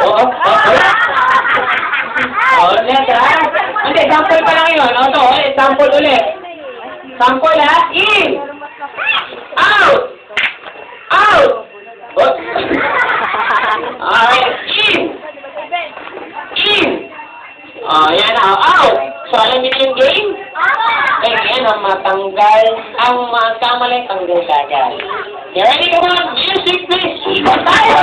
Oo. Ulit ha. Hindi, sample pa lang yun. Ito, ulit. Sample ulit. Sample ha. In. Out. Out. Alright. In. In. Yan. Out. So, alam niyo yung game? Yan ang matanggal. Ang magkamali, tanggal kagad. You ready? Come on. Music, please. Tayo!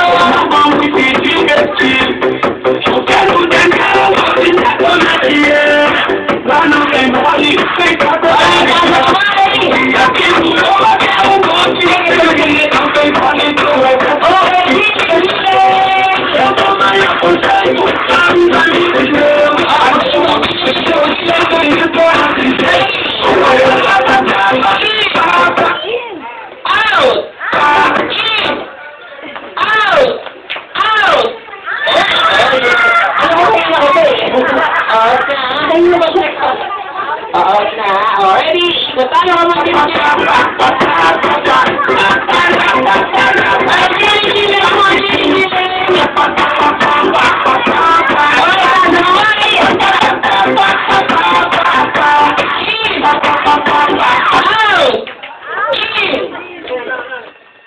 Already, ikot tayo ka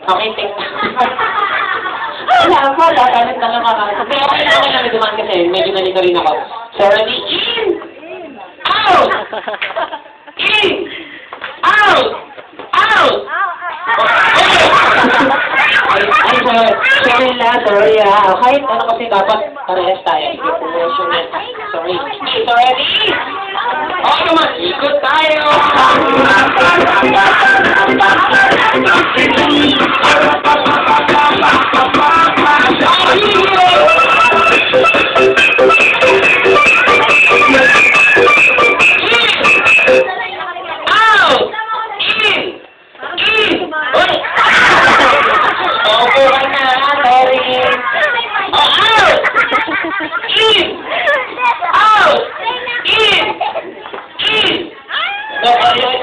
okay, thank you. Wala, ganit lang ang kakasok. Kaya okay lang dumaan kasi medyo nalito rin ako. So, ready? In! Out! In! Out! Out! Sorry kahit ano kasi dapat parehas tayo. Sorry. So, ready? Okay naman, ikot tayo!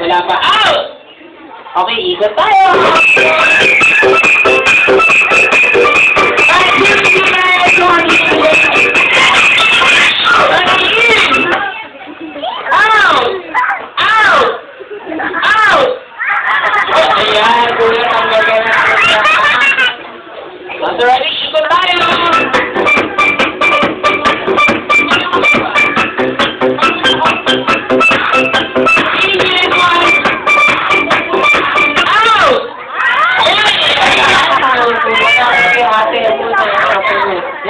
Wala pa. Out! Okay, ikot tayo! Out! Out! Out! Ayan, kuya, tanggal ka na. Once ready, ikot tayo!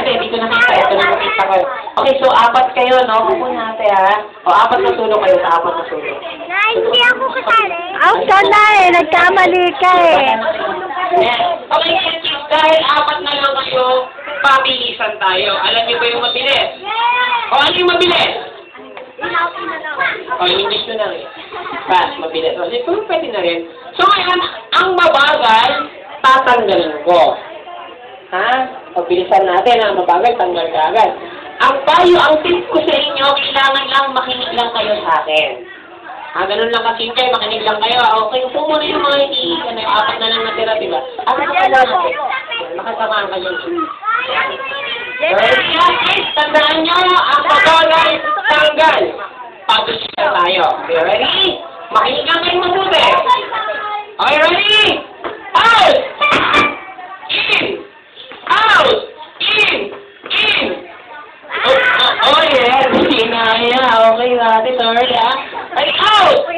Hindi ko nakita. Ito na nakita ko. Okay, so apat kayo, no? Kukunin natin, ha? O, apat na sulong kayo sa apat na sulong. Hindi ako kasali. Out ka na eh. Nagkamali ka eh. Okay, dahil apat na lang kayo, pabilisan tayo. Alam niyo ba yung mabilis? O, ano yung mabilis? O, English na lang eh. Fast, mabilis. O, ito pwede na rin. So, ngayon, ang mabagal, tatanggalin ko. Ha? Pagbilisan natin, ang mabagal, tanggal ka agad. Ang payo, ang tip ko sa inyo, kailangan lang makinig lang kayo sa akin. Ganun lang kasi kayo, makinig lang kayo. Okay, upo mo na yung mga apat na lang natira, diba? Apat na lang natin. Makasamaan kayo. Ready? Tandaan nyo, ang mabagal, tanggal. Pagbilisan tayo. Okay, ready? Makinig lang kayo mabuti. Okay, ready? Out! In! Out! In! In! Oh, yes! Sinaya. Okay, natin. Sorry, ha? Ay, out!